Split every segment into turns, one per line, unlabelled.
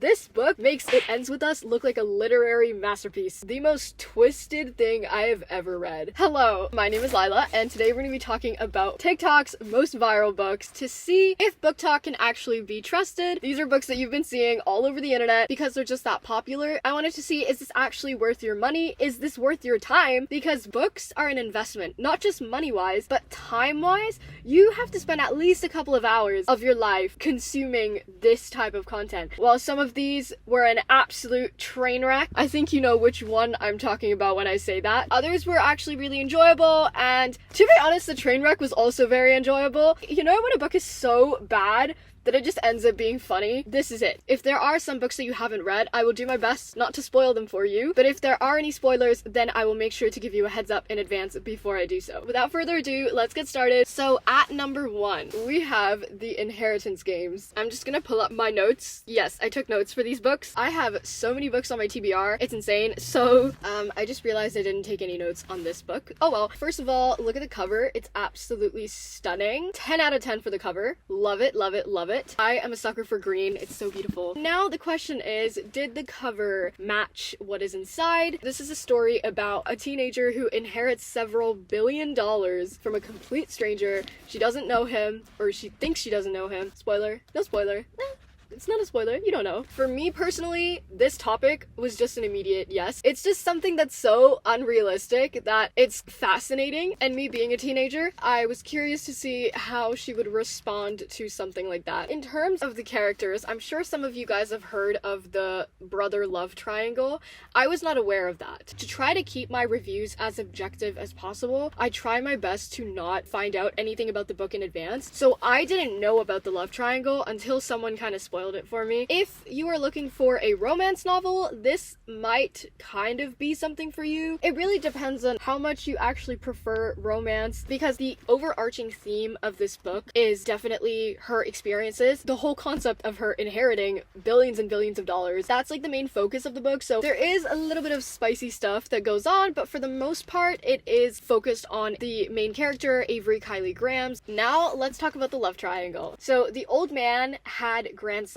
this book makes It Ends With Us look like a literary masterpiece. The most twisted thing I have ever read. Hello, my name is Lila, and today we're going to be talking about TikTok's most viral books to see if BOOKTok can actually be trusted. These are books that you've been seeing all over the internet because they're just that popular. I wanted to see, is this actually worth your money? Is this worth your time? Because books are an investment, not just money-wise, but time-wise. You have to spend at least a couple of hours of your life consuming this type of content. While some of these were an absolute train wreck, I think you know which one I'm talking about when I say that. Others were actually really enjoyable, and to be honest, the train wreck was also very enjoyable. You know when a book is so bad that it just ends up being funny? This is it. If there are some books that you haven't read, I will do my best not to spoil them for you, but if there are any spoilers, then I will make sure to give you a heads up in advance before I do so. Without further ado, let's get started. So at number 1, we have The Inheritance Games. I'm just gonna pull up my notes. Yes, I took notes for these books. I have so many books on my TBR, it's insane. So I just realized I didn't take any notes on this book. Oh well. First of all, look at the cover. It's absolutely stunning. 10 out of 10 for the cover. Love it, love it, love it. I am a sucker for green. It's so beautiful. Now the question is, did the cover match what is inside? This is a story about a teenager who inherits several $billion from a complete stranger. She doesn't know him, or she thinks she doesn't know him. Spoiler? No spoiler. It's not a spoiler, you don't know. For me personally, this topic was just an immediate yes. It's just something that's so unrealistic that it's fascinating, and me being a teenager, I was curious to see how she would respond to something like that. In terms of the characters, I'm sure some of you guys have heard of the brother love triangle. I was not aware of that. To try to keep my reviews as objective as possible, I try my best to not find out anything about the book in advance, so I didn't know about the love triangle until someone kind of spoiled it for me. If you are looking for a romance novel, this might kind of be something for you. It really depends on how much you actually prefer romance, because the overarching theme of this book is definitely her experiences. The whole concept of her inheriting billions and billions of dollars, that's like the main focus of the book. So there is a little bit of spicy stuff that goes on, but for the most part, it is focused on the main character, Avery Kylie Grahams. Now let's talk about the love triangle. So the old man had grandsons,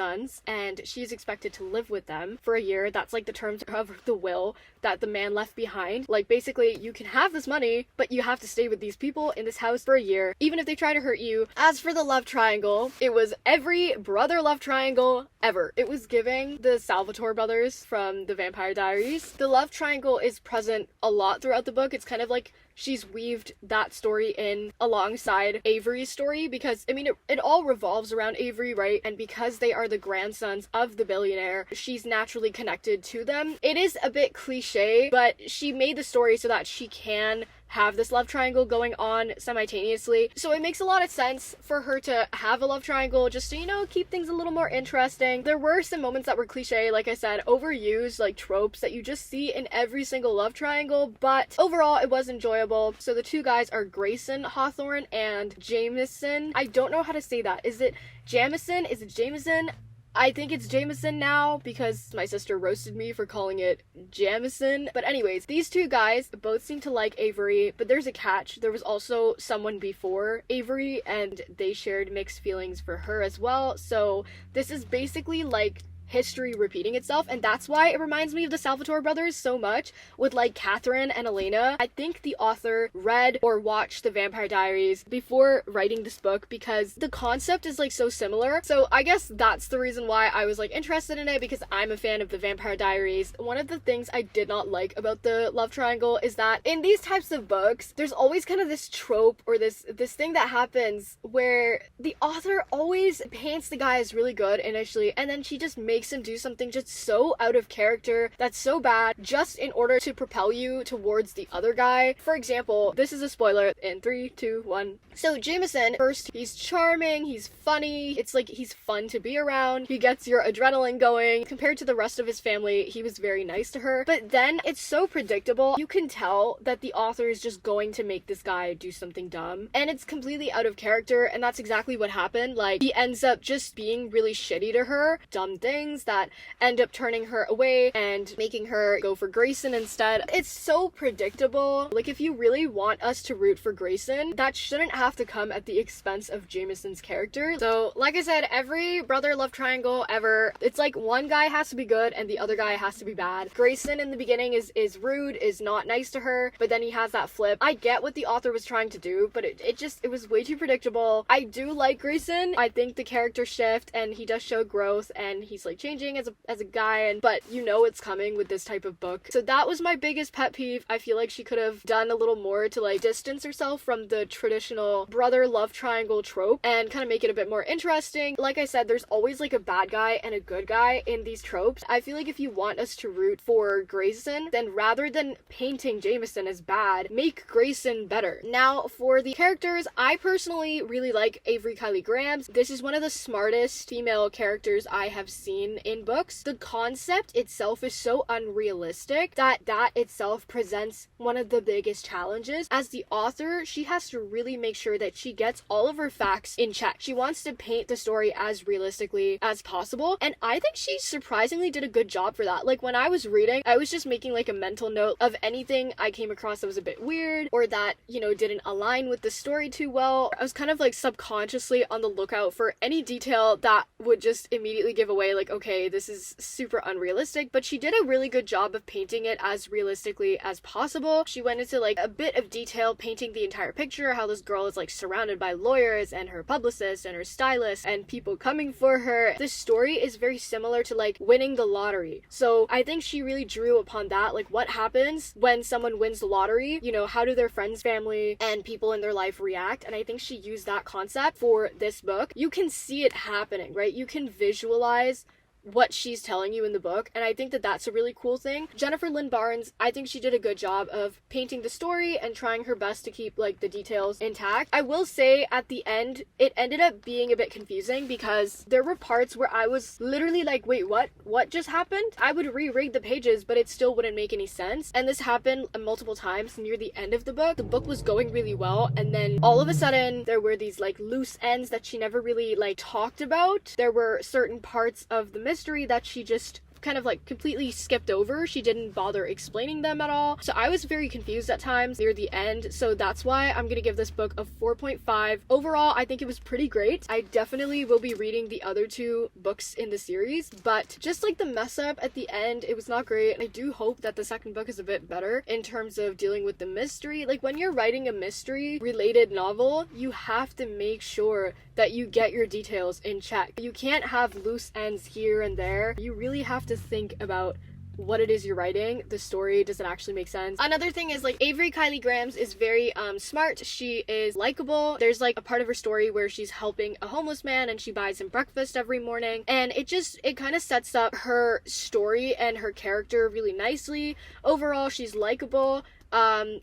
and she's expected to live with them for a year. That's like the terms of the will that the man left behind. Like, basically, you can have this money, but you have to stay with these people in this house for a year, even if they try to hurt you. As for the love triangle, it was every brother love triangle ever. It was giving the Salvatore brothers from the Vampire Diaries. The love triangle is present a lot throughout the book. It's kind of like she's weaved that story in alongside Avery's story, because, I mean, it all revolves around Avery, right? And because they are the grandsons of the billionaire, she's naturally connected to them. It is a bit cliche, but she made the story so that she can have this love triangle going on simultaneously. So it makes a lot of sense for her to have a love triangle, just to, you know, keep things a little more interesting. There were some moments that were cliche, like I said, overused, like tropes that you just see in every single love triangle, but overall it was enjoyable. So the two guys are Grayson Hawthorne and Jameson. I don't know how to say that. Is it Jamison? Is it Jameson? I think it's Jameson now because my sister roasted me for calling it Jamison. But anyways, these two guys both seem to like Avery, but there's a catch. There was also someone before Avery, and they shared mixed feelings for her as well. So this is basically like history repeating itself, and that's why it reminds me of the Salvatore brothers so much, with like Catherine and Elena. I think the author read or watched the Vampire Diaries before writing this book because the concept is like so similar. So I guess that's the reason why I was like interested in it, because I'm a fan of the Vampire Diaries. One of the things I did not like about the love triangle is that in these types of books, there's always kind of this trope or this thing that happens where the author always paints the guy as really good initially, and then she just makes him do something just so out of character that's so bad just in order to propel you towards the other guy. For example, this is a spoiler in 3, 2, 1. So Jameson, first, he's charming, he's funny, it's like he's fun to be around, he gets your adrenaline going. Compared to the rest of his family, he was very nice to her, but then it's so predictable. You can tell that the author is just going to make this guy do something dumb, and it's completely out of character, and that's exactly what happened. Like, he ends up just being really shitty to her, dumb things, things that end up turning her away and making her go for Grayson instead. It's so predictable. Like, if you really want us to root for Grayson, that shouldn't have to come at the expense of Jameson's character. So, like I said, every brother love triangle ever, it's like one guy has to be good and the other guy has to be bad. Grayson in the beginning is rude, is not nice to her, but then he has that flip. I get what the author was trying to do, but it was way too predictable. I do like Grayson. I think the character shift and he does show growth and he's like changing as a guy, but you know it's coming with this type of book. So that was my biggest pet peeve. I feel like she could have done a little more to like distance herself from the traditional brother love triangle trope and kind of make it a bit more interesting. Like I said, there's always like a bad guy and a good guy in these tropes. I feel like if you want us to root for Grayson, then rather than painting Jameson as bad, make Grayson better. Now, for the characters, I personally really like Avery Kylie Grahams. This is one of the smartest female characters I have seen in books. The concept itself is so unrealistic that itself presents one of the biggest challenges. As the author, she has to really make sure that she gets all of her facts in check. She wants to paint the story as realistically as possible, and I think she surprisingly did a good job for that. Like, when I was reading, I was just making like a mental note of anything I came across that was a bit weird or that, you know, didn't align with the story too well. I was kind of like subconsciously on the lookout for any detail that would just immediately give away like, okay, this is super unrealistic, but she did a really good job of painting it as realistically as possible. She went into like a bit of detail painting the entire picture, how this girl is like surrounded by lawyers and her publicist and her stylist and people coming for her. This story is very similar to like winning the lottery. So I think she really drew upon that, like what happens when someone wins the lottery, you know, how do their friends, family, and people in their life react? And I think she used that concept for this book. You can see it happening, right? You can visualize what she's telling you in the book, and I think that that's a really cool thing. Jennifer Lynn Barnes, I think she did a good job of painting the story and trying her best to keep like the details intact. I will say at the end it ended up being a bit confusing because there were parts where I was literally like, wait, what just happened? I would reread the pages, but it still wouldn't make any sense, and this happened multiple times near the end of the book. The book was going really well, and then all of a sudden there were these like loose ends that she never really like talked about. There were certain parts of the mystery that she just kind of like completely skipped over. She didn't bother explaining them at all. So I was very confused at times near the end. So that's why I'm gonna give this book a 4.5. Overall, I think it was pretty great. I definitely will be reading the other two books in the series, but just like the mess up at the end, it was not great. I do hope that the second book is a bit better in terms of dealing with the mystery. Like, when you're writing a mystery related novel, you have to make sure that you get your details in check. You can't have loose ends here and there. You really have to think about what it is you're writing, the story, does it actually make sense? Another thing is like Avery Kylie Grahams is very smart. She is likable. There's like a part of her story where she's helping a homeless man and she buys him breakfast every morning, and it kind of sets up her story and her character really nicely. Overall, she's likable.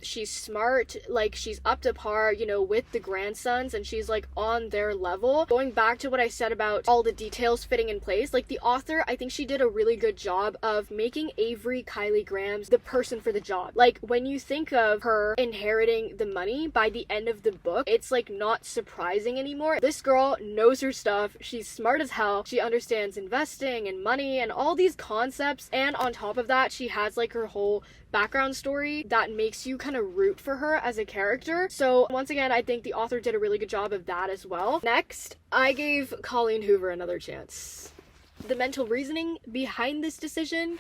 She's smart, like she's up to par, you know, with the grandsons, and she's like on their level. Going back to what I said about all the details fitting in place, like the author, I think she did a really good job of making Avery Kylie Grahams the person for the job. Like, when you think of her inheriting the money by the end of the book, it's like not surprising anymore. This girl knows her stuff. She's smart as hell. She understands investing and money and all these concepts, and on top of that, she has like her whole background story that makes you kind of root for her as a character. So once again, I think the author did a really good job of that as well. Next, I gave Colleen Hoover another chance. The mental reasoning behind this decision: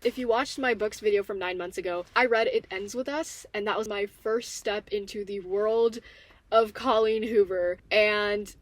if you watched my books video from 9 months ago, I read It Ends With Us, and that was my first step into the world of Colleen Hoover, and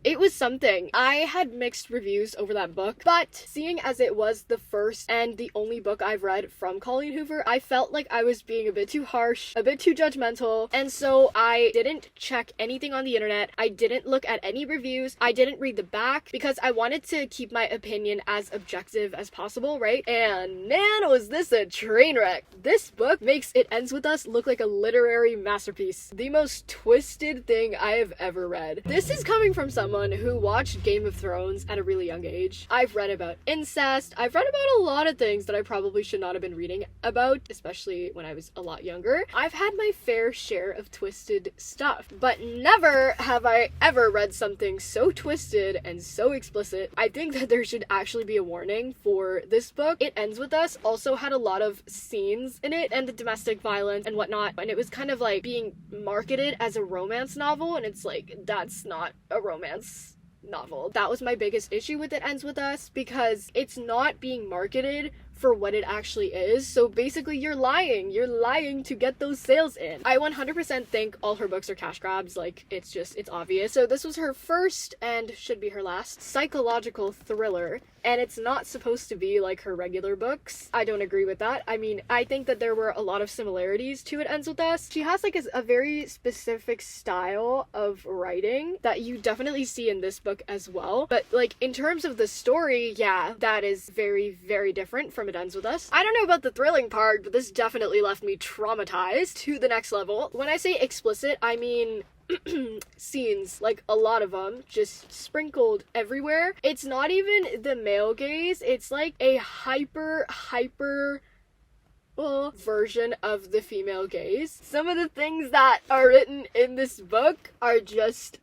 it was something. I had mixed reviews over that book, but seeing as it was the first and the only book I've read from Colleen Hoover, I felt like I was being a bit too harsh, a bit too judgmental, and so I didn't check anything on the internet. I didn't look at any reviews. I didn't read the back because I wanted to keep my opinion as objective as possible, right? And man, was this a train wreck. This book makes It Ends With Us look like a literary masterpiece. The most twisted thing I have ever read. This is coming from someone someone who watched Game of Thrones at a really young age. I've read about incest. I've read about a lot of things that I probably should not have been reading about, especially when I was a lot younger. I've had my fair share of twisted stuff, but never have I ever read something so twisted and so explicit. I think that there should actually be a warning for this book. It Ends With Us also had a lot of scenes in it and the domestic violence and whatnot, and it was kind of like being marketed as a romance novel, and it's like, that's not a romance novel. That was my biggest issue with It Ends With Us, because it's not being marketed for what it actually is. So basically you're lying to get those sales in. I 100% think all her books are cash grabs. Like, it's obvious. So this was her first, and should be her last, psychological thriller, and it's not supposed to be like her regular books. I don't agree with that. I mean, I think that there were a lot of similarities to It Ends With Us. She has like a very specific style of writing that you definitely see in this book as well, but like in terms of the story, yeah, that is very, very different from It Ends With Us. I don't know about the thrilling part, but this definitely left me traumatized to the next level. When I say explicit, I mean scenes, like a lot of them, just sprinkled everywhere. It's not even the male gaze, it's like a hyper version of the female gaze. Some of the things that are written in this book are just,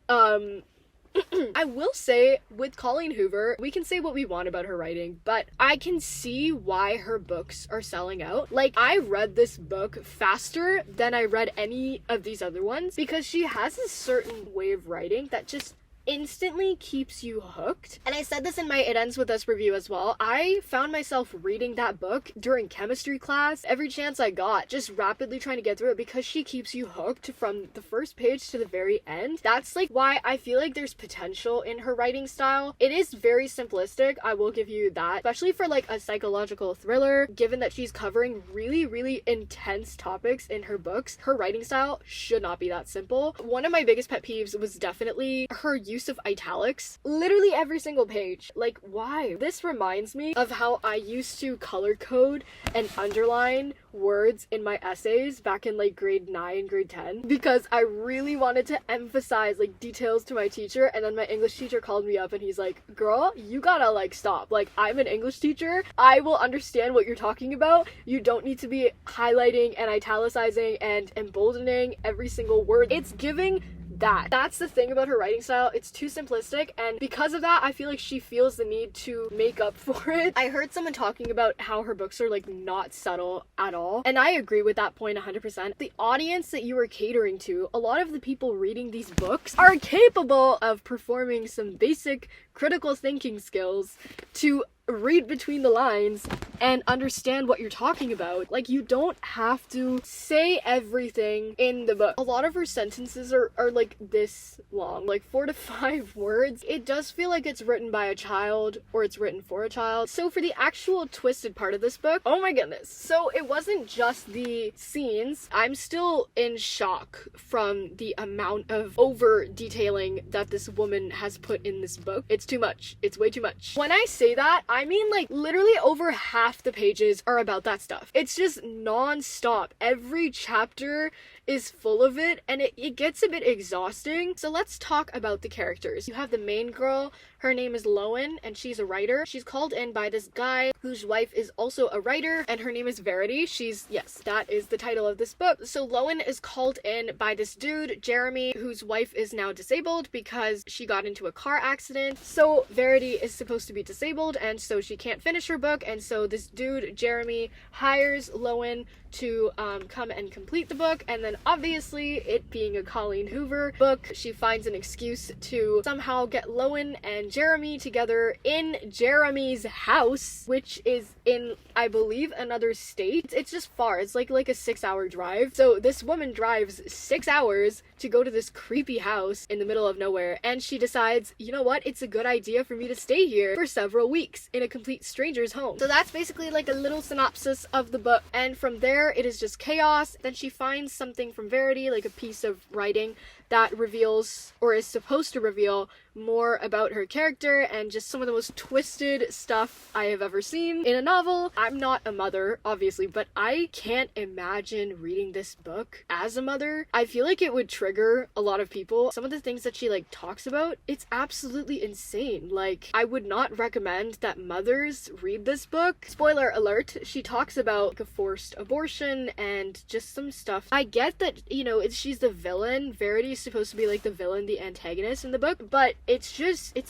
I will say, with Colleen Hoover, we can say what we want about her writing, but I can see why her books are selling out. Like, I read this book faster than I read any of these other ones, because she has a certain way of writing that just instantly keeps you hooked. And I said this in my It Ends With Us review as well. I found myself reading that book during chemistry class every chance I got, just rapidly trying to get through it, because she keeps you hooked from the first page to the very end. That's like why I feel like there's potential in her writing style. It is very simplistic, I will give you that, especially for like a psychological thriller. Given that she's covering really, really intense topics in her books, her writing style should not be that simple. One of my biggest pet peeves was definitely her use of italics. Literally every single page. Like, why? This reminds me of how I used to color code and underline words in my essays back in like grade 9, grade 10, because I really wanted to emphasize like details to my teacher, and then my English teacher called me up and he's like, girl, you gotta like stop. Like, I'm an English teacher. I will understand what you're talking about. You don't need to be highlighting and italicizing and emboldening every single word. It's giving that's the thing about her writing style. It's too simplistic, and because of that, I feel like she feels the need to make up for it. I heard someone talking about how her books are like not subtle at all, and I agree with that point 100%. The audience that you are catering to, a lot of the people reading these books are capable of performing some basic critical thinking skills to read between the lines and understand what you're talking about. Like, you don't have to say everything in the book. A lot of her sentences are like this long, like 4 to 5 words. It does feel like it's written by a child, or it's written for a child. So for the actual twisted part of this book, oh my goodness. So it wasn't just the scenes. I'm still in shock from the amount of over detailing that this woman has put in this book. It's too much. It's way too much. When I say that, I mean like literally over half the pages are about that stuff. It's just non-stop. Every chapter is full of it, and it gets a bit exhausting. So let's talk about the characters. You have the main girl. Her name is Lowen, and she's a writer. She's called in by this guy whose wife is also a writer, and her name is Verity. Yes, that is the title of this book. So Lowen is called in by this dude, Jeremy, whose wife is now disabled because she got into a car accident. So Verity is supposed to be disabled, and so she can't finish her book, and so this dude, Jeremy, hires Lowen to come and complete the book. And then obviously, it being a Colleen Hoover book, she finds an excuse to somehow get Lowen and Jeremy together in Jeremy's house, which is in, I believe, another state. It's just far. It's like a 6-hour drive. So this woman drives 6 hours to go to this creepy house in the middle of nowhere, and she decides, you know what, it's a good idea for me to stay here for several weeks in a complete stranger's home. So that's basically like a little synopsis of the book, and from there it is just chaos. Then she finds something from Verity, like a piece of writing that reveals, or is supposed to reveal, more about her character and just some of the most twisted stuff I have ever seen in a novel. I'm not a mother, obviously, but I can't imagine reading this book as a mother. I feel like it would trigger trigger a lot of people. Some of the things that she like talks about, it's absolutely insane. Like, I would not recommend that mothers read this book. Spoiler alert, she talks about like a forced abortion and just some stuff. I get that, you know, she's the villain. Verity is supposed to be like the villain, the antagonist in the book, but it's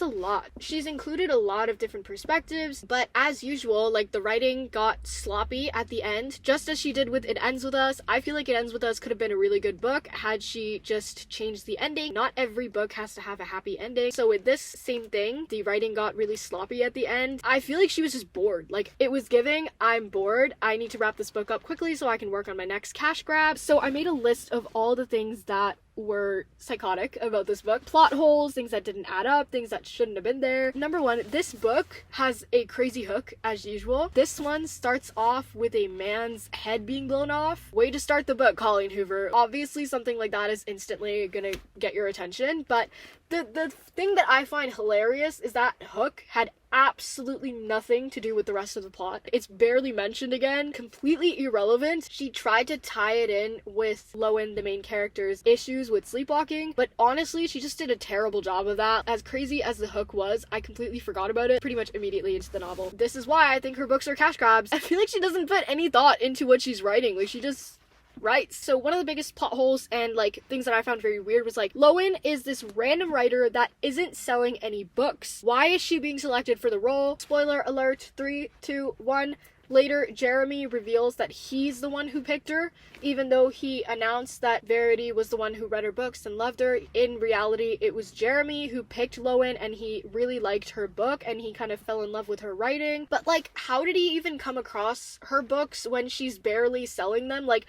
a lot. She's included a lot of different perspectives, but as usual, like, the writing got sloppy at the end, just as she did with It Ends With Us. I feel like It Ends With Us could have been a really good book had she just changed the ending. Not every book has to have a happy ending. So with this same thing, the writing got really sloppy at the end. I feel like she was just bored. Like, it was giving, I'm bored, I need to wrap this book up quickly so I can work on my next cash grab. So I made a list of all the things that were psychotic about this book. Plot holes, things that didn't add up, things that shouldn't have been there. Number one, this book has a crazy hook as usual. This one starts off with a man's head being blown off. Way to start the book, Colleen Hoover. Obviously something like that is instantly gonna get your attention, but the thing that I find hilarious is that hook had absolutely nothing to do with the rest of the plot. It's barely mentioned again, completely irrelevant. She tried to tie it in with Lowen, the main character's issues with sleepwalking, but honestly, she just did a terrible job of that. As crazy as the hook was, I completely forgot about it pretty much immediately into the novel. This is why I think her books are cash grabs. I feel like she doesn't put any thought into what she's writing. Like, she just right. So one of the biggest plot holes and like things that I found very weird was like, Lowen is this random writer that isn't selling any books. Why is she being selected for the role? Spoiler alert, 3, 2, 1. Later, Jeremy reveals that he's the one who picked her, even though he announced that Verity was the one who read her books and loved her. In reality, it was Jeremy who picked Lowen, and he really liked her book, and he kind of fell in love with her writing. But, like, how did he even come across her books when she's barely selling them? Like,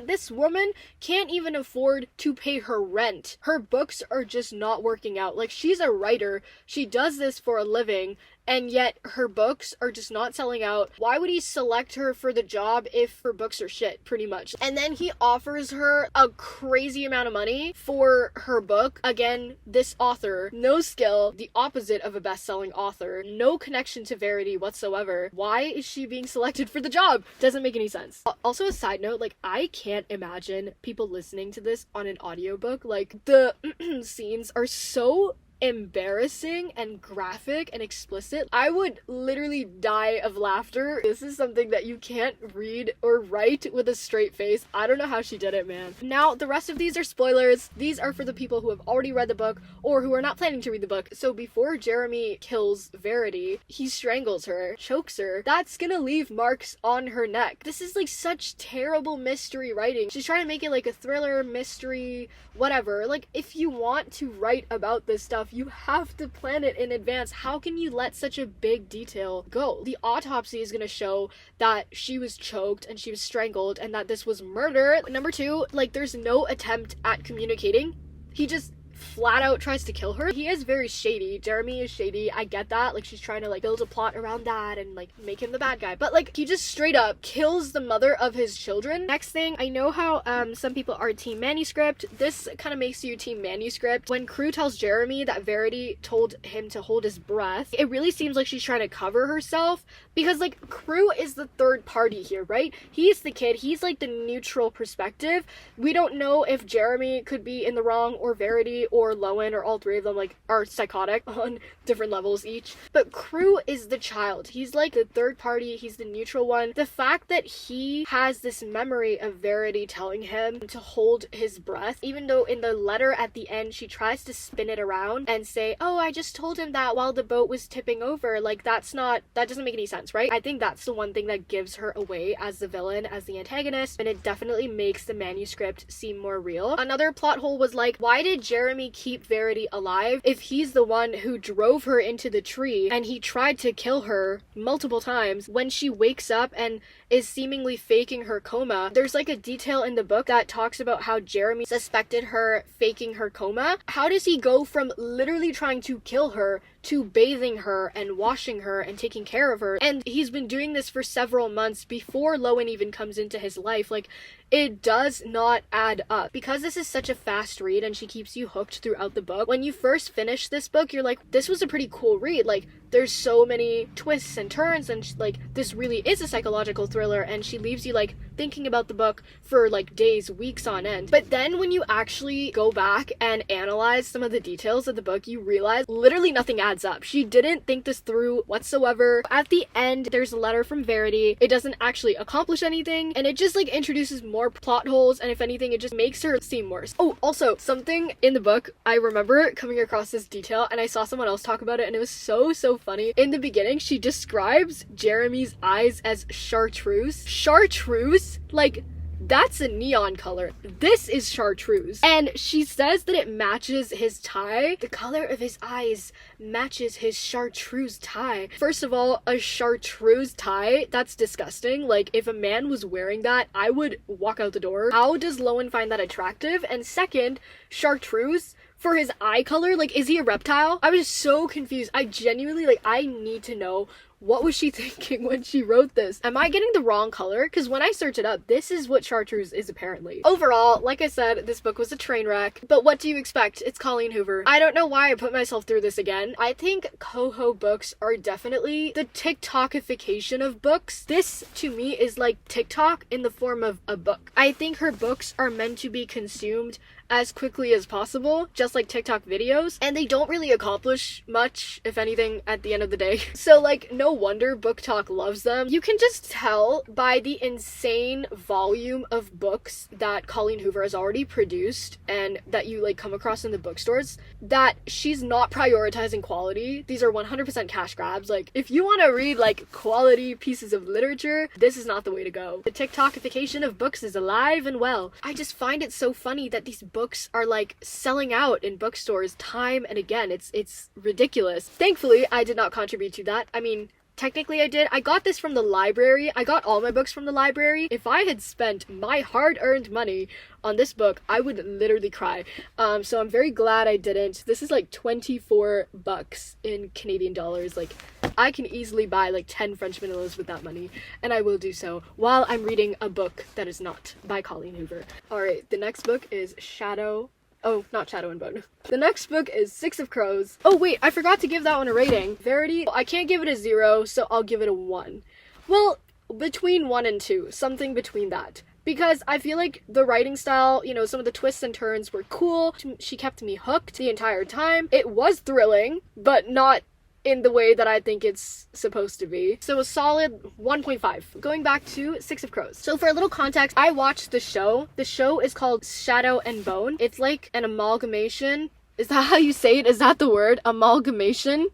this woman can't even afford to pay her rent. Her books are just not working out. Like, she's a writer. She does this for a living, and yet her books are just not selling out. Why would he select her for the job if her books are shit, pretty much? And then he offers her a crazy amount of money for her book. Again, this author, no skill, the opposite of a best-selling author, no connection to Verity whatsoever. Why is she being selected for the job? Doesn't make any sense. Also, a side note, like, I can't imagine people listening to this on an audiobook. Like, the scenes are so embarrassing and graphic and explicit. I would literally die of laughter. This is something that you can't read or write with a straight face. I don't know how she did it, man. Now, the rest of these are spoilers. These are for the people who have already read the book or who are not planning to read the book. So before Jeremy kills Verity, he strangles her, chokes her. That's gonna leave marks on her neck. This is like such terrible mystery writing. She's trying to make it like a thriller, mystery, whatever. Like, if you want to write about this stuff, you have to plan it in advance. How can you let such a big detail go? The autopsy is going to show that she was choked and she was strangled and that this was murder. Number two, like, there's no attempt at communicating. He just flat out tries to kill her. He is very shady. Jeremy is shady. I get that. Like, she's trying to like build a plot around that and like make him the bad guy. But like, he just straight up kills the mother of his children. Next thing, I know how some people are team manuscript. This kind of makes you team manuscript. When Crew tells Jeremy that Verity told him to hold his breath, it really seems like she's trying to cover herself because like Crew is the third party here, right? He's the kid. He's like the neutral perspective. We don't know if Jeremy could be in the wrong or Verity or Lowen or all three of them like are psychotic on different levels each. But Crew is the child. He's like the third party. He's the neutral one. The fact that he has this memory of Verity telling him to hold his breath, even though in the letter at the end she tries to spin it around and say, oh, I just told him that while the boat was tipping over. Like, that doesn't make any sense, right? I think that's the one thing that gives her away as the villain, as the antagonist, and it definitely makes the manuscript seem more real. Another plot hole was like, why did Jeremy keep Verity alive if he's the one who drove her into the tree and he tried to kill her multiple times? When she wakes up and is seemingly faking her coma, there's like a detail in the book that talks about how Jeremy suspected her faking her coma. How does he go from literally trying to kill her to bathing her and washing her and taking care of her? And he's been doing this for several months before Lowen even comes into his life. Like, it does not add up. Because this is such a fast read and she keeps you hooked throughout the book, when you first finish this book, you're like, this was a pretty cool read. Like, there's so many twists and turns, and like this really is a psychological thriller, and she leaves you like thinking about the book for like days, weeks on end. But then when you actually go back and analyze some of the details of the book, you realize literally nothing adds up. She didn't think this through whatsoever. At the end, there's a letter from Verity. It doesn't actually accomplish anything, and it just like introduces more plot holes, and if anything, it just makes her seem worse. Oh, also, something in the book, I remember coming across this detail, and I saw someone else talk about it, and it was so funny. In the beginning, she describes Jeremy's eyes as chartreuse. Chartreuse? Like, that's a neon color. This is chartreuse. And she says that it matches his tie. The color of his eyes matches his chartreuse tie. First of all, a chartreuse tie, that's disgusting. Like, if a man was wearing that, I would walk out the door. How does Lowen find that attractive? And second, chartreuse for his eye color, like, is he a reptile? I was so confused. I genuinely, like, I need to know, what was she thinking when she wrote this? Am I getting the wrong color? Because when I search it up, this is what chartreuse is apparently. Overall, like I said, this book was a train wreck. But what do you expect? It's Colleen Hoover. I don't know why I put myself through this again. I think Coho books are definitely the TikTokification of books. This, to me, is like TikTok in the form of a book. I think her books are meant to be consumed as quickly as possible, just like TikTok videos, and they don't really accomplish much, if anything, at the end of the day. So like, no wonder BookTok loves them. You can just tell by the insane volume of books that Colleen Hoover has already produced and that you like come across in the bookstores, that she's not prioritizing quality. These are 100% cash grabs. Like, if you want to read like quality pieces of literature, this is not the way to go. The TikTokification of books is alive and well. I just find it so funny that these books are like selling out in bookstores time and again. It's ridiculous. Thankfully, I did not contribute to that. I mean, technically I did. I got this from the library. I got all my books from the library. If I had spent my hard-earned money on this book, I would literally cry. So I'm very glad I didn't. This is like 24 bucks in Canadian dollars. Like, I can easily buy like 10 French vanillas with that money, and I will do so while I'm reading a book that is not by Colleen Hoover. Alright, the next book is not Shadow and Bone. The next book is Six of Crows. Oh wait, I forgot to give that one a rating. Verity, I can't give it a 0, so I'll give it a 1. Well, between 1 and 2, something between that. Because I feel like the writing style, you know, some of the twists and turns were cool. She kept me hooked the entire time. It was thrilling, but not in the way that I think it's supposed to be. So a solid 1.5. Going back to Six of Crows. So for a little context, I watched the show. The show is called Shadow and Bone. It's like an amalgamation. Is that how you say it? Is that the word? Amalgamation?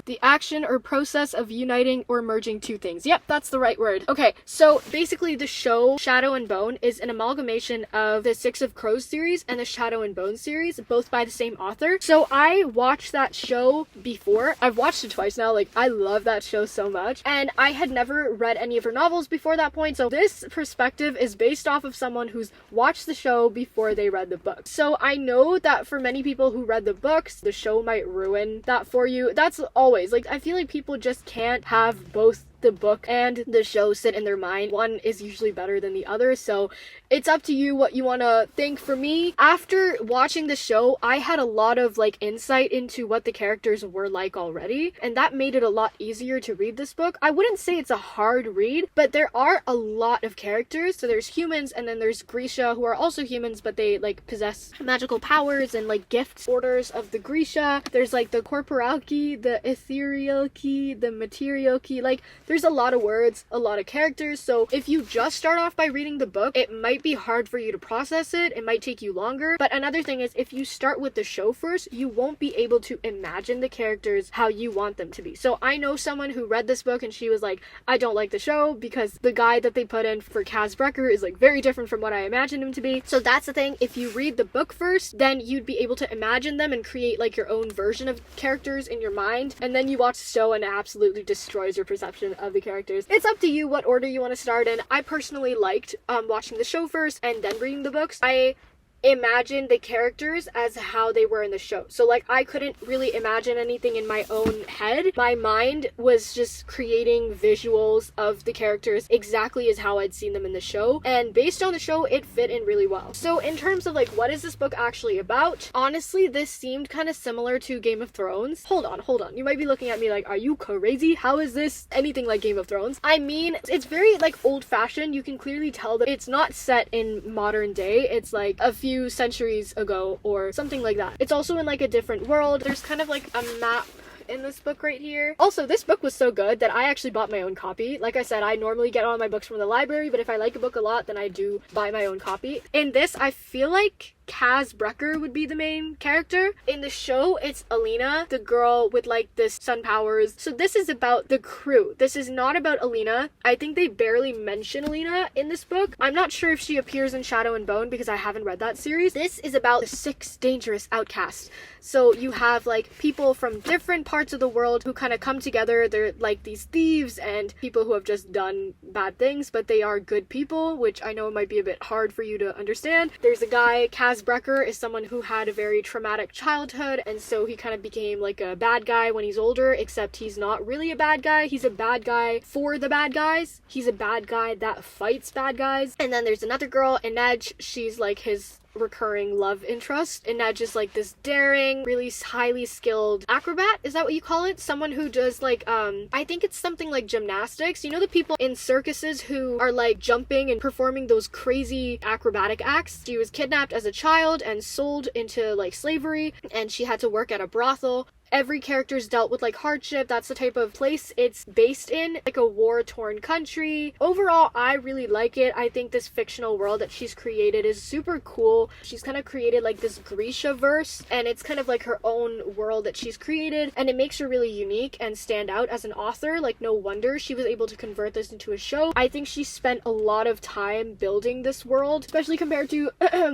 The action or process of uniting or merging two things. Yep, that's the right word. Okay, so basically the show Shadow and Bone is an amalgamation of the Six of Crows series and the Shadow and Bone series, both by the same author. So I watched that show before. I've watched it twice now. Like, I love that show so much. And I had never read any of her novels before that point. So this perspective is based off of someone who's watched the show before they read the book. So I know that for many people who read the books, the show might ruin that for you. That's always, like, I feel like people just can't have both the book and the show sit in their mind. One is usually better than the other, so it's up to you what you want to think. For me, after watching the show, I had a lot of like insight into what the characters were like already, and that made it a lot easier to read this book. I wouldn't say it's a hard read, but there are a lot of characters. So there's humans, and then there's Grisha, who are also humans, but they like possess magical powers and like gifts. Orders of the Grisha. There's like the corporalki, the etherealki, the materialki. Like, there's a lot of words, a lot of characters, so if you just start off by reading the book, it might be hard for you to process it. It might take you longer. But another thing is, if you start with the show first, you won't be able to imagine the characters how you want them to be. So I know someone who read this book and she was like, I don't like the show because the guy that they put in for Kaz Brecker is like very different from what I imagined him to be. So that's the thing. If you read the book first, then you'd be able to imagine them and create like your own version of characters in your mind. And then you watch the show and it absolutely destroys your perception of the characters. It's up to you what order you want to start in. I personally liked watching the show first and then reading the books. I imagine the characters as how they were in the show. So like I couldn't really imagine anything in my own head. My mind was just creating visuals of the characters exactly as how I'd seen them in the show, and based on the show it fit in really well. So in terms of like what is this book actually about, honestly this seemed kind of similar to Game of Thrones. Hold on, you might be looking at me like, are you crazy? How is this anything like Game of Thrones? I mean, it's very like old-fashioned. You can clearly tell that it's not set in modern day. It's like a few centuries ago or something like that. It's also in like a different world. There's kind of like a map in this book right here. Also, this book was so good that I actually bought my own copy. Like I said, I normally get all my books from the library, but if I like a book a lot, then I do buy my own copy. In this, I feel like Kaz Brecker would be the main character. In the show, it's Alina, the girl with like the sun powers. So this is about the crew. This is not about Alina. I think they barely mention Alina in this book. I'm not sure if she appears in Shadow and Bone because I haven't read that series. This is about the 6 dangerous outcasts. So you have like people from different parts of the world who kind of come together. They're like these thieves and people who have just done bad things, but they are good people, which I know might be a bit hard for you to understand. There's a guy, Kaz Brecker is someone who had a very traumatic childhood, and so he kind of became like a bad guy when he's older, except he's not really a bad guy. He's a bad guy for the bad guys. He's a bad guy that fights bad guys. And then there's another girl, Inej. She's like his recurring love interest. Inej is like this daring, really highly skilled acrobat. Is that what you call it? Someone who does like I think it's something like gymnastics. You know the people in circuses who are like jumping and performing those crazy acrobatic acts? She was kidnapped as a child and sold into like slavery, and she had to work at a brothel. Every character's dealt with like hardship. That's the type of place it's based in, like a war-torn country. Overall, I really like it. I think this fictional world that she's created is super cool. She's kind of created like this Grisha-verse, and it's kind of like her own world that she's created, and it makes her really unique and stand out as an author. Like no wonder she was able to convert this into a show. I think she spent a lot of time building this world, especially compared to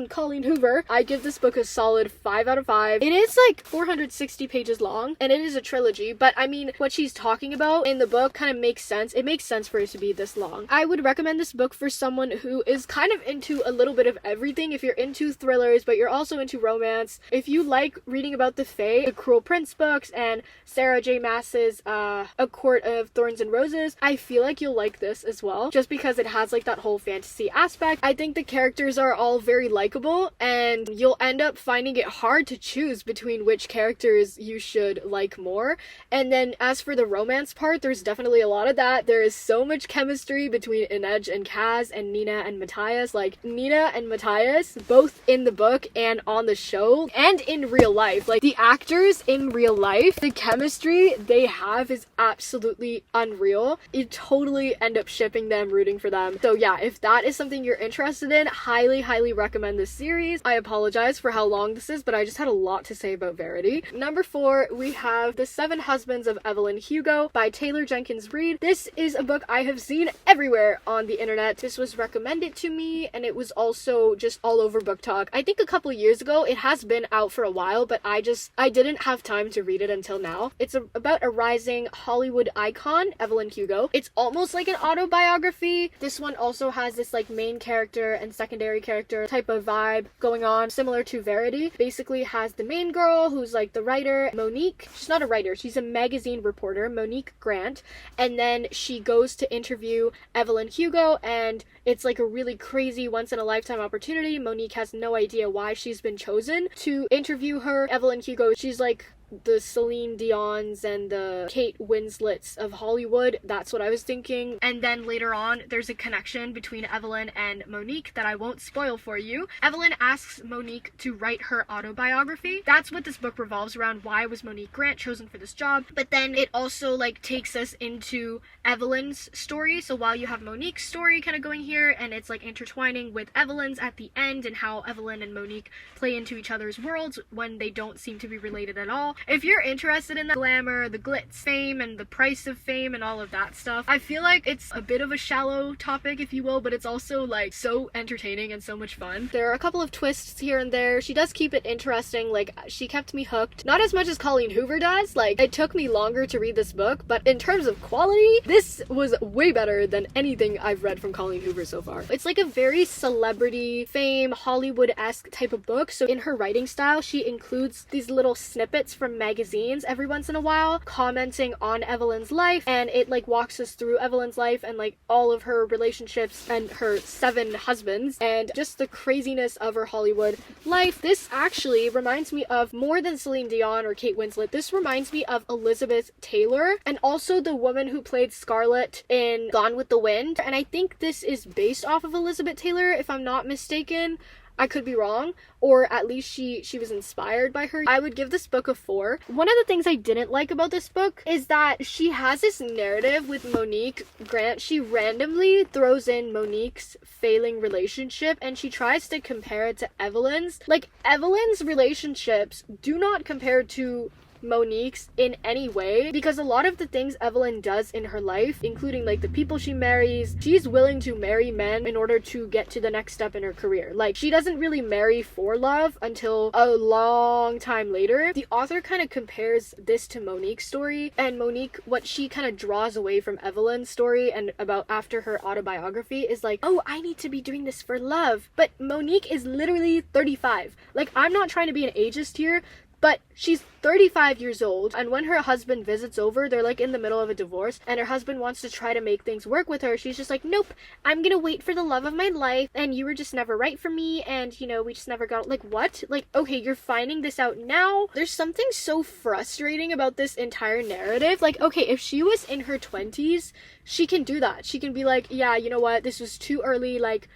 Colleen Hoover. I give this book a solid 5 out of 5. It is like 460 pages long, and it is a trilogy, but I mean what she's talking about in the book kind of makes sense. It makes sense for it to be this long. I would recommend this book for someone who is kind of into a little bit of everything. If you're into thrillers but you're also into romance, if you like reading about the Fae, the Cruel Prince books, and Sarah J Maas's A Court of Thorns and Roses, I feel like you'll like this as well, just because it has like that whole fantasy aspect. I think the characters are all very likable, and you'll end up finding it hard to choose between which characters you should like more. And then as for the romance part, there's definitely a lot of that. There is so much chemistry between Inej and Kaz and Nina and Matthias. Like Nina and Matthias, both in the book and on the show and in real life, like the actors in real life, the chemistry they have is absolutely unreal. You totally end up shipping them, rooting for them. So yeah, if that is something you're interested in, highly recommend this series. I apologize for how long this is, but I just had a lot to say about Verity. Number 4, we have The 7 Husbands of Evelyn Hugo by Taylor Jenkins Reid. This is a book I have seen everywhere on the internet. This was recommended to me, and it was also just all over BookTok. I think a couple years ago. It has been out for a while, but I didn't have time to read it until now. It's about a rising Hollywood icon, Evelyn Hugo. It's almost like an autobiography. This one also has this like main character and secondary character type of vibe going on, similar to Verity. Basically has the main girl who's like the writer, Monique. She's not a writer, she's a magazine reporter, Monique Grant, and then she goes to interview Evelyn Hugo, and it's like a really crazy once-in-a-lifetime opportunity. Monique has no idea why she's been chosen to interview her. Evelyn Hugo, she's like the Celine Dion's and the Kate Winslets of Hollywood. That's what I was thinking. And then later on, there's a connection between Evelyn and Monique that I won't spoil for you. Evelyn asks Monique to write her autobiography. That's what this book revolves around. Why was Monique Grant chosen for this job? But then it also like takes us into Evelyn's story. So while you have Monique's story kind of going here, and it's like intertwining with Evelyn's at the end, and how Evelyn and Monique play into each other's worlds when they don't seem to be related at all. If you're interested in the glamour, the glitz, fame, and the price of fame and all of that stuff, I feel like it's a bit of a shallow topic, if you will, but it's also like so entertaining and so much fun. There are a couple of twists here and there. She does keep it interesting. Like, she kept me hooked. Not as much as Colleen Hoover does. Like, it took me longer to read this book, but in terms of quality, this was way better than anything I've read from Colleen Hoover so far. It's like a very celebrity, fame, Hollywood-esque type of book. So in her writing style, she includes these little snippets from magazines every once in a while, commenting on Evelyn's life, and it like walks us through Evelyn's life and like all of her relationships and her 7 husbands and just the craziness of her Hollywood life. This actually reminds me of more than Celine Dion or Kate Winslet. This reminds me of Elizabeth Taylor and also the woman who played Scarlett in Gone with the Wind. And I think this is based off of Elizabeth Taylor, if I'm not mistaken. I could be wrong, or at least she was inspired by her. I would give this book a 4. One of the things I didn't like about this book is that she has this narrative with Monique Grant. She randomly throws in Monique's failing relationship and she tries to compare it to Evelyn's. Like, Evelyn's relationships do not compare to Monique's in any way, because a lot of the things Evelyn does in her life, including like the people she marries, she's willing to marry men in order to get to the next step in her career. Like, she doesn't really marry for love until a long time later. The author kind of compares this to Monique's story, and Monique, what she kind of draws away from Evelyn's story and about after her autobiography is like, oh, I need to be doing this for love. But Monique is literally 35. Like, I'm not trying to be an ageist here, but she's 35 years old, and when her husband visits over, they're like in the middle of a divorce, and her husband wants to try to make things work with her. She's just like, nope, I'm gonna wait for the love of my life, and you were just never right for me, and you know, we just never got, like, what? Like, okay, you're finding this out now? There's something so frustrating about this entire narrative. Like, okay, if she was in her 20s, she can do that. She can be like, yeah, you know what, this was too early, like,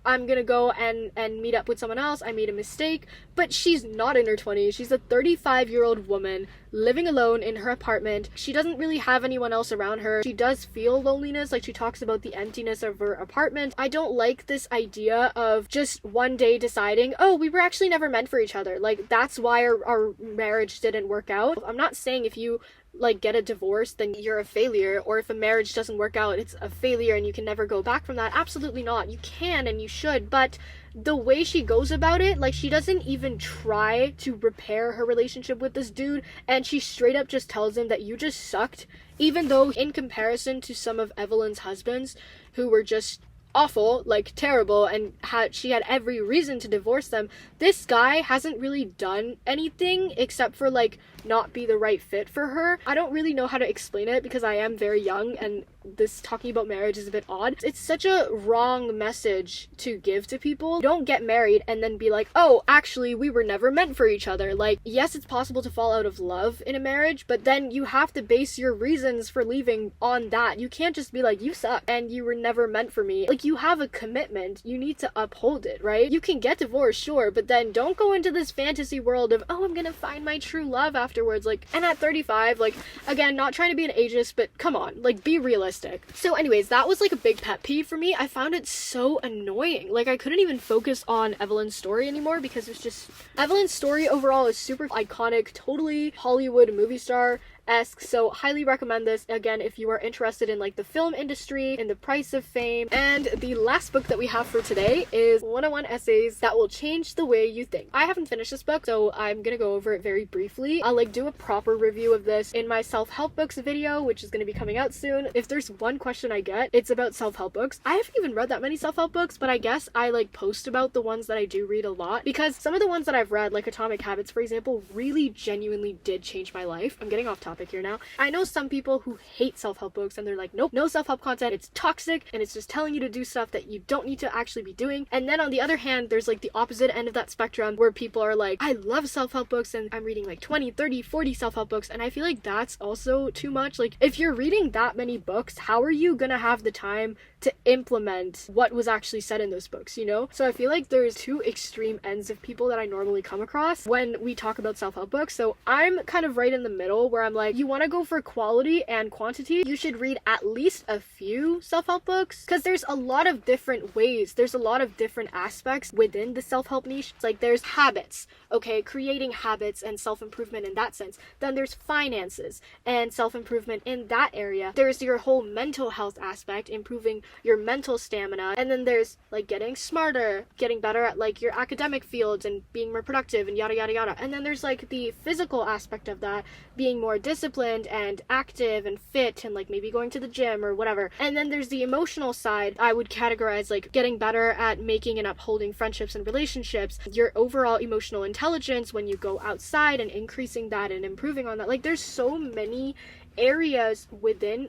I'm gonna go and meet up with someone else, I made a mistake. But she's not in her 20s. She's a 35-year-old woman living alone in her apartment. She doesn't really have anyone else around her. She does feel loneliness, like she talks about the emptiness of her apartment. I don't like this idea of just one day deciding, oh, we were actually never meant for each other. Like, that's why our marriage didn't work out. I'm not saying if you like get a divorce then you're a failure, or if a marriage doesn't work out it's a failure and you can never go back from that. Absolutely not. You can and you should, but the way she goes about it, like, she doesn't even try to repair her relationship with this dude, and she straight up just tells him that you just sucked, even though in comparison to some of Evelyn's husbands who were just awful, like terrible, and she had every reason to divorce them, this guy hasn't really done anything except for like not be the right fit for her. I don't really know how to explain it because I am very young and this talking about marriage is a bit odd. It's such a wrong message to give to people. Don't get married and then be like, oh, actually we were never meant for each other. Like, yes, it's possible to fall out of love in a marriage, but then you have to base your reasons for leaving on that. You can't just be like, you suck and you were never meant for me. Like, you have a commitment, you need to uphold it, right? You can get divorced, sure, but then don't go into this fantasy world of, oh, I'm gonna find my true love afterwards. Like, and at 35, like, again, not trying to be an ageist, but come on, like, be realistic. So anyways, that was like a big pet peeve for me. I found it so annoying. Like, I couldn't even focus on Evelyn's story anymore because it's just, Evelyn's story overall is super iconic, totally Hollywood movie star esque, so highly recommend this again if you are interested in like the film industry and the price of fame. And the last book that we have for today is 101 Essays That Will Change the Way You Think. I haven't finished this book, so I'm gonna go over it very briefly. I'll like do a proper review of this in my self-help books video, which is gonna be coming out soon. If there's one question I get, it's about self-help books. I haven't even read that many self-help books, but I guess I like post about the ones that I do read a lot, because some of the ones that I've read, like Atomic Habits for example, really genuinely did change my life. I'm getting off topic here now. I know some people who hate self-help books and they're like, nope, no self-help content, it's toxic and it's just telling you to do stuff that you don't need to actually be doing. And then on the other hand, there's like the opposite end of that spectrum where people are like, I love self-help books and I'm reading like 20, 30, 40 self-help books, and I feel like that's also too much. Like, if you're reading that many books, how are you gonna have the time to implement what was actually said in those books, you know? So I feel like there's two extreme ends of people that I normally come across when we talk about self-help books. So I'm kind of right in the middle where I'm like, like you want to go for quality and quantity, you should read at least a few self-help books, because there's a lot of different ways, there's a lot of different aspects within the self-help niche. It's like there's habits, okay, creating habits and self-improvement in that sense. Then there's finances and self-improvement in that area. There's your whole mental health aspect, improving your mental stamina. And then there's like getting smarter, getting better at like your academic fields and being more productive and yada yada yada. And then there's like the physical aspect of that, being more disciplined and active and fit and like maybe going to the gym or whatever. And then there's the emotional side. I would categorize like getting better at making and upholding friendships and relationships, your overall emotional intelligence when you go outside and increasing that and improving on that. Like there's so many areas within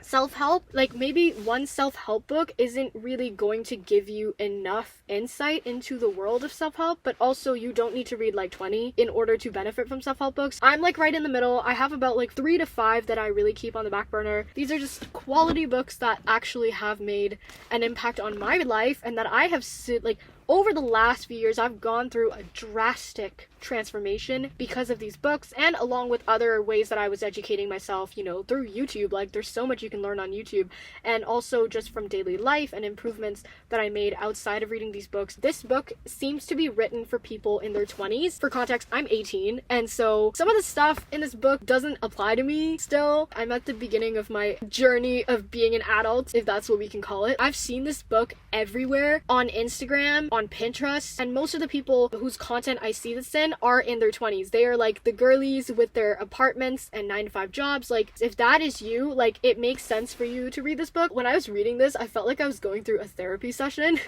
self-help. Like maybe one self-help book isn't really going to give you enough insight into the world of self-help, but also you don't need to read like 20 in order to benefit from self-help books. I'm like right in the middle. I have about like 3 to 5 that I really keep on the back burner. These are just quality books that actually have made an impact on my life, and that I have like over the last few years, I've gone through a drastic transformation because of these books, and along with other ways that I was educating myself, you know, through YouTube. Like there's so much you can learn on YouTube, and also just from daily life and improvements that I made outside of reading these books. This book seems to be written for people in their 20s. For context, I'm 18, and so some of the stuff in this book doesn't apply to me still. I'm at the beginning of my journey of being an adult, if that's what we can call it. I've seen this book everywhere, on Instagram, on Pinterest, and most of the people whose content I see this in are in their 20s. They are like the girlies with their apartments and 9-to-5 jobs. Like if that is you, like it makes sense for you to read this book. When I was reading this, I felt like I was going through a therapy session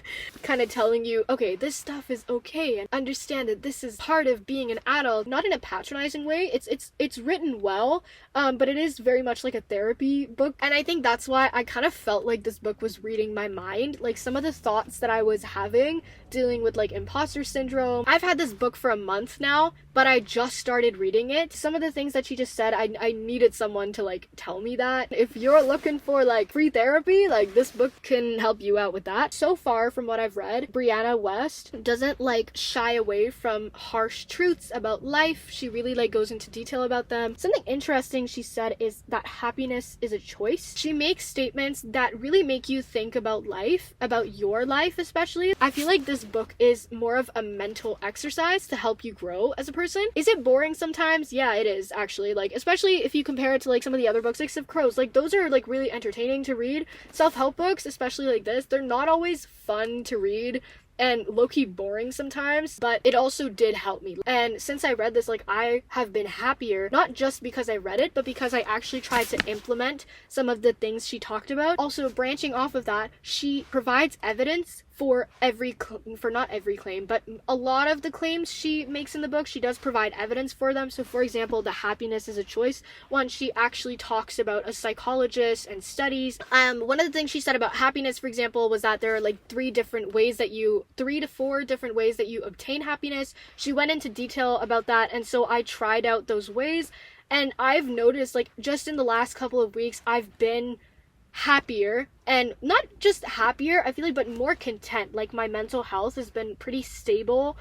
kind of telling you, okay, this stuff is okay, and understand that this is part of being an adult, not in a patronizing way. It's written well, but it is very much like a therapy book, and I think that's why I kind of felt like this book was reading my mind. Like some of the thoughts that I was having dealing with like imposter syndrome. I've had this book for a month now, but I just started reading it. Some of the things that she just said, I needed someone to like tell me that. If you're looking for like free therapy, like this book can help you out with that. So far from what I've read, Brianna West doesn't like shy away from harsh truths about life. She really like goes into detail about them. Something interesting she said is that happiness is a choice. She makes statements that really make you think about life, about your life especially. I feel like this book is more of a mental exercise to help you grow as a person. Is it boring sometimes? Yeah, it is actually. Like, especially if you compare it to like some of the other books, like Sif Crows, like those are like really entertaining to read. Self-help books, especially like this, they're not always fun to read and low-key boring sometimes, but it also did help me. And since I read this, like I have been happier, not just because I read it, but because I actually tried to implement some of the things she talked about. Also, branching off of that, she provides evidence for not every claim, but a lot of the claims she makes in the book, she does provide evidence for them. So for example, the happiness is a choice one, she actually talks about a psychologist and studies. One of the things she said about happiness, for example, was that there are like 3 to 4 different ways that you obtain happiness. She went into detail about that, and so I tried out those ways, and I've noticed like just in the last couple of weeks I've been happier, and not just happier, I feel like, but more content. Like my mental health has been pretty stable,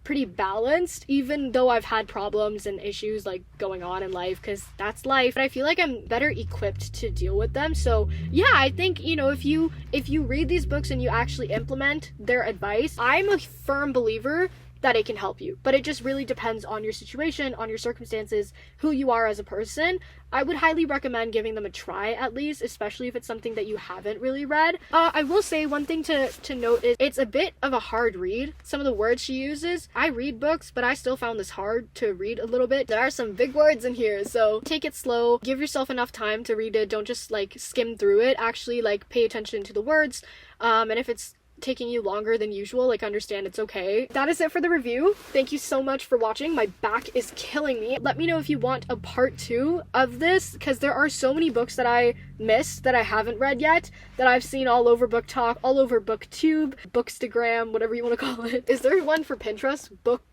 pretty balanced, even though I've had problems and issues like going on in life, because that's life, but I feel like I'm better equipped to deal with them. So yeah, I think, you know, if you read these books and you actually implement their advice, I'm a firm believer that it can help you, but it just really depends on your situation, on your circumstances, who you are as a person. I would highly recommend giving them a try at least, especially if it's something that you haven't really read. I will say one thing to note is it's a bit of a hard read. Some of the words she uses, I read books, but I still found this hard to read a little bit. There are some big words in here, so take it slow, give yourself enough time to read it. Don't just like skim through it. Actually like pay attention to the words, and if it's taking you longer than usual, like understand it's okay. That is it for the review. Thank you so much for watching. My back is killing me. Let me know if you want a part 2 of this, because there are so many books that I missed that I haven't read yet, that I've seen all over BookTok, all over BookTube, bookstagram, whatever you want to call it. Is there one for Pinterest? Book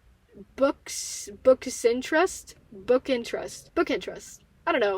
interest. I don't know.